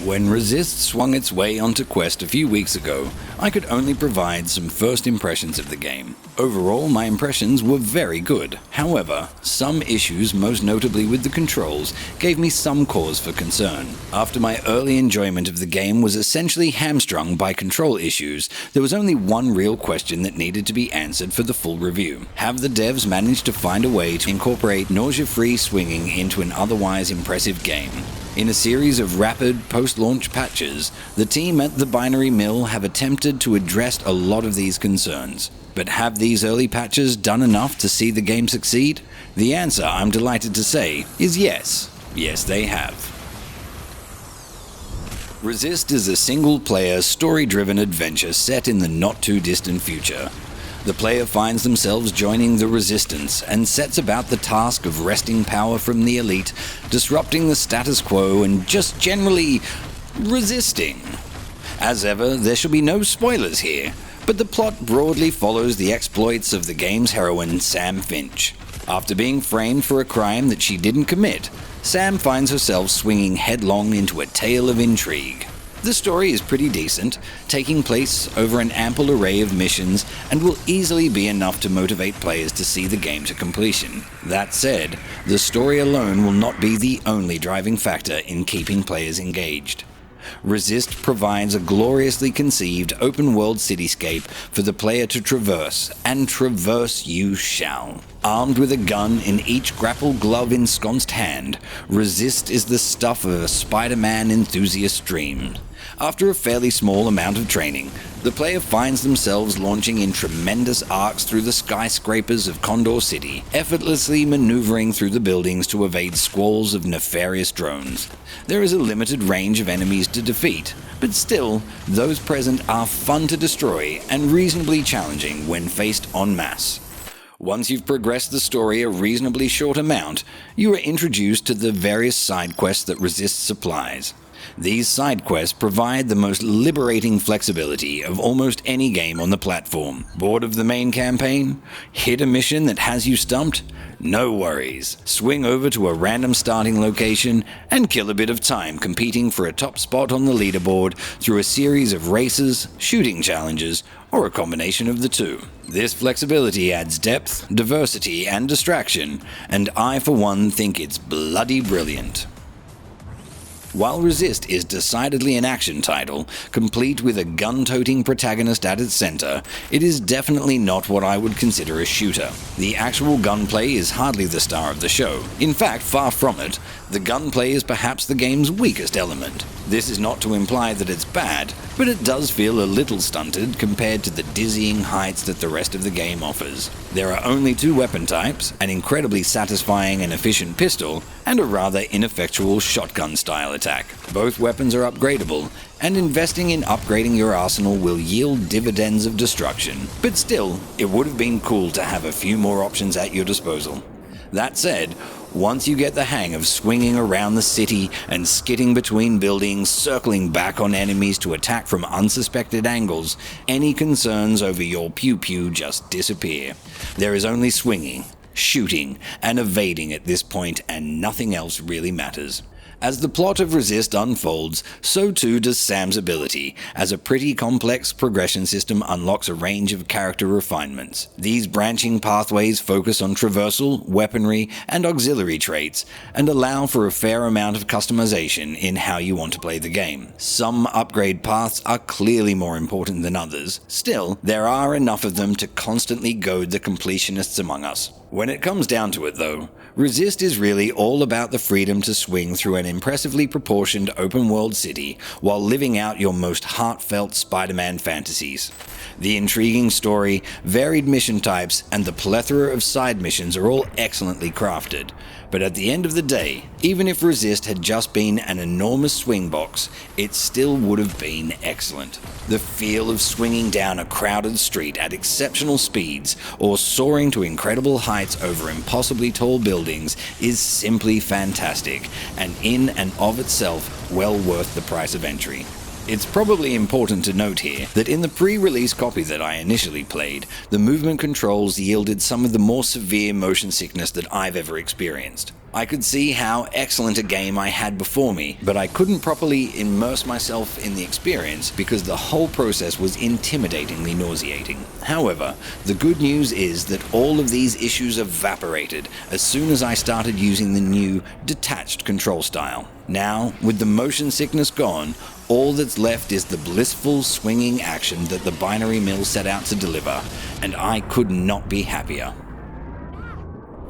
When Resist swung its way onto Quest a few weeks ago, I could only provide some first impressions of the game. Overall, my impressions were very good. However, some issues, most notably with the controls, gave me some cause for concern. After my early enjoyment of the game was essentially hamstrung by control issues, there was only one real question that needed to be answered for the full review. Have the devs managed to find a way to incorporate nausea-free swinging into an otherwise impressive game? In a series of rapid post-launch patches, the team at the Binary Mill have attempted to address a lot of these concerns. But have these early patches done enough to see the game succeed? The answer, I'm delighted to say, is yes. Yes, they have. Resist is a single-player, story-driven adventure set in the not-too-distant future. The player finds themselves joining the Resistance and sets about the task of wresting power from the elite, disrupting the status quo, and just generally resisting. As ever, there shall be no spoilers here, but the plot broadly follows the exploits of the game's heroine, Sam Finch. After being framed for a crime that she didn't commit, Sam finds herself swinging headlong into a tale of intrigue. The story is pretty decent, taking place over an ample array of missions, and will easily be enough to motivate players to see the game to completion. That said, the story alone will not be the only driving factor in keeping players engaged. Resist provides a gloriously conceived open-world cityscape for the player to traverse, and traverse you shall. Armed with a gun in each grapple glove ensconced hand, Resist is the stuff of a Spider-Man enthusiast's dream. After a fairly small amount of training, the player finds themselves launching in tremendous arcs through the skyscrapers of Condor City, effortlessly maneuvering through the buildings to evade squalls of nefarious drones. There is a limited range of enemies to defeat, but still, those present are fun to destroy and reasonably challenging when faced en masse. Once you've progressed the story a reasonably short amount, you are introduced to the various side quests that Resist supplies. These side quests provide the most liberating flexibility of almost any game on the platform. Bored of the main campaign? Hit a mission that has you stumped? No worries. Swing over to a random starting location and kill a bit of time competing for a top spot on the leaderboard through a series of races, shooting challenges, or a combination of the two. This flexibility adds depth, diversity, and distraction, and I for one think it's bloody brilliant. While Resist is decidedly an action title, complete with a gun-toting protagonist at its center, it is definitely not what I would consider a shooter. The actual gunplay is hardly the star of the show. In fact, far from it, the gunplay is perhaps the game's weakest element. This is not to imply that it's bad, but it does feel a little stunted compared to the dizzying heights that the rest of the game offers. There are only two weapon types, an incredibly satisfying and efficient pistol, and a rather ineffectual shotgun-style attack. Both weapons are upgradable, and investing in upgrading your arsenal will yield dividends of destruction. But still, it would have been cool to have a few more options at your disposal. That said, once you get the hang of swinging around the city and skidding between buildings, circling back on enemies to attack from unsuspected angles, any concerns over your pew-pew just disappear. There is only swinging, shooting, and evading at this point, and nothing else really matters. As the plot of Resist unfolds, so too does Sam's ability, as a pretty complex progression system unlocks a range of character refinements. These branching pathways focus on traversal, weaponry, and auxiliary traits, and allow for a fair amount of customization in how you want to play the game. Some upgrade paths are clearly more important than others. Still, there are enough of them to constantly goad the completionists among us. When it comes down to it though, Resist is really all about the freedom to swing through an impressively proportioned open-world city while living out your most heartfelt Spider-Man fantasies. The intriguing story, varied mission types, and the plethora of side missions are all excellently crafted. But at the end of the day, even if Resist had just been an enormous swing box, it still would have been excellent. The feel of swinging down a crowded street at exceptional speeds or soaring to incredible heights over impossibly tall buildings is simply fantastic, and in and of itself well worth the price of entry. It's probably important to note here that in the pre-release copy that I initially played, the movement controls yielded some of the more severe motion sickness that I've ever experienced. I could see how excellent a game I had before me, but I couldn't properly immerse myself in the experience because the whole process was intimidatingly nauseating. However, the good news is that all of these issues evaporated as soon as I started using the new detached control style. Now, with the motion sickness gone, all that's left is the blissful swinging action that the binary mill set out to deliver, and I could not be happier.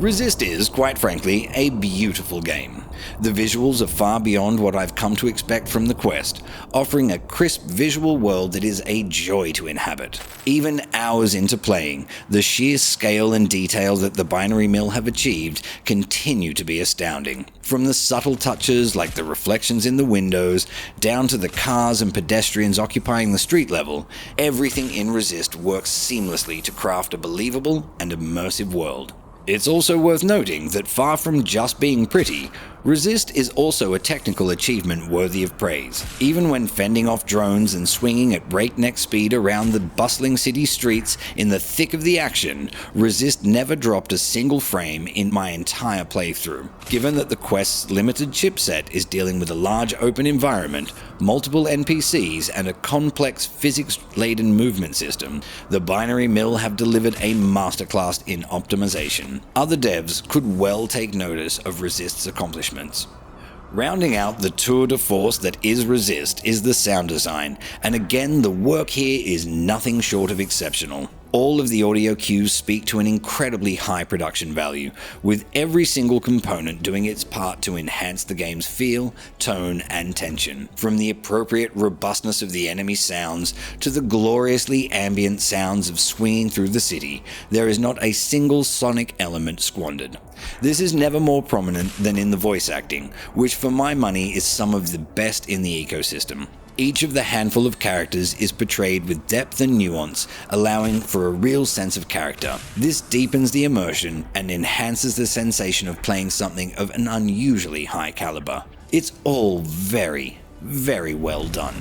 Resist is, quite frankly, a beautiful game. The visuals are far beyond what I've come to expect from the Quest, offering a crisp visual world that is a joy to inhabit. Even hours into playing, the sheer scale and detail that the binary mill have achieved continue to be astounding. From the subtle touches like the reflections in the windows, down to the cars and pedestrians occupying the street level, everything in Resist works seamlessly to craft a believable and immersive world. It's also worth noting that far from just being pretty, Resist is also a technical achievement worthy of praise. Even when fending off drones and swinging at breakneck speed around the bustling city streets in the thick of the action, Resist never dropped a single frame in my entire playthrough. Given that the Quest's limited chipset is dealing with a large open environment, multiple NPCs, and a complex physics-laden movement system, the binary mill have delivered a masterclass in optimization. Other devs could well take notice of Resist's accomplishments. Rounding out the tour de force that is Resist is the sound design, and again the work here is nothing short of exceptional. All of the audio cues speak to an incredibly high production value, with every single component doing its part to enhance the game's feel, tone, and tension. From the appropriate robustness of the enemy sounds to the gloriously ambient sounds of swinging through the city, there is not a single sonic element squandered. This is never more prominent than in the voice acting, which for my money is some of the best in the ecosystem. Each of the handful of characters is portrayed with depth and nuance, allowing for a real sense of character. This deepens the immersion and enhances the sensation of playing something of an unusually high caliber. It's all very, very well done.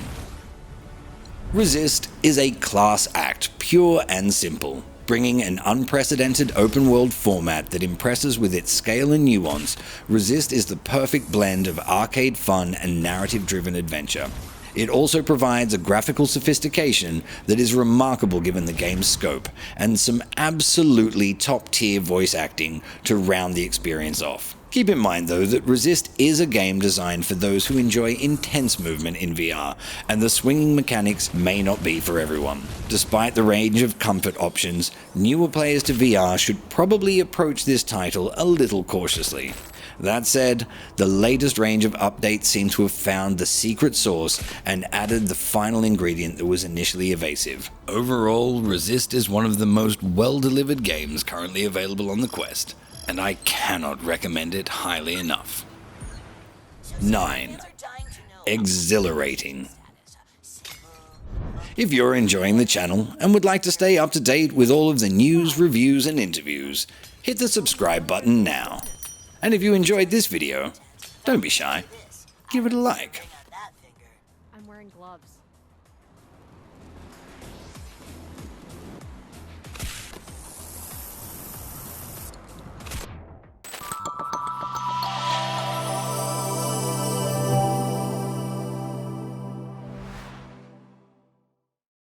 Resist is a class act, pure and simple. Bringing an unprecedented open-world format that impresses with its scale and nuance, Resist is the perfect blend of arcade fun and narrative-driven adventure. It also provides a graphical sophistication that is remarkable given the game's scope, and some absolutely top-tier voice acting to round the experience off. Keep in mind though that Resist is a game designed for those who enjoy intense movement in VR, and the swinging mechanics may not be for everyone. Despite the range of comfort options, newer players to VR should probably approach this title a little cautiously. That said, the latest range of updates seem to have found the secret sauce and added the final ingredient that was initially evasive. Overall, Resist is one of the most well-delivered games currently available on the Quest, and I cannot recommend it highly enough. 9. Exhilarating. If you're enjoying the channel and would like to stay up to date with all of the news, reviews, and interviews, hit the subscribe button now. And if you enjoyed this video, don't be shy, give it a like.